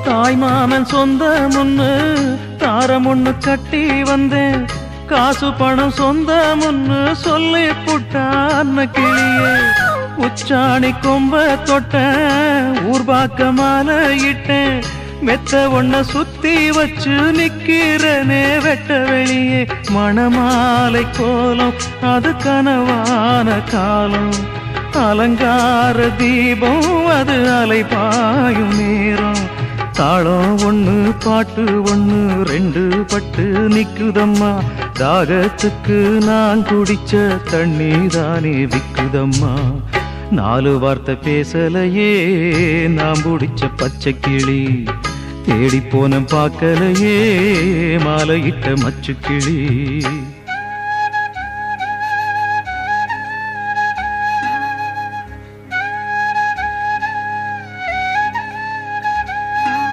தாய் மாமன் சொந்த முன்னு தாரம் ஒண்ணு கட்டி வந்தேன். காசு பணம் சொந்த முன்னு சொல்லி புட்டான் கிளியே. உச்சாணி கொம்ப தொட்டேன், ஊர்பாக்க மாலை இட்டேன். மெத்த ஒன்ன சுத்தி வச்சு நிக்கிறனே வெட்ட வெளியே. மணமாலை கோலம் அது கனவான காலம். அலங்கார தீபம் அது அலைபாயும் நேரம். தாளம் ஒண்ணு பாட்டு ஒண்ணு ரெண்டு பட்டு நிக்குதம்மா. தாகத்துக்கு நான் குடிச்ச தண்ணி தானே விக்குதம்மா. நாலு வார்த்தை பேசலையே நான் பிடிச்ச பச்சை கிளி. தேடி போன பார்க்கலையே மாலையிட்ட மச்சு கிளி.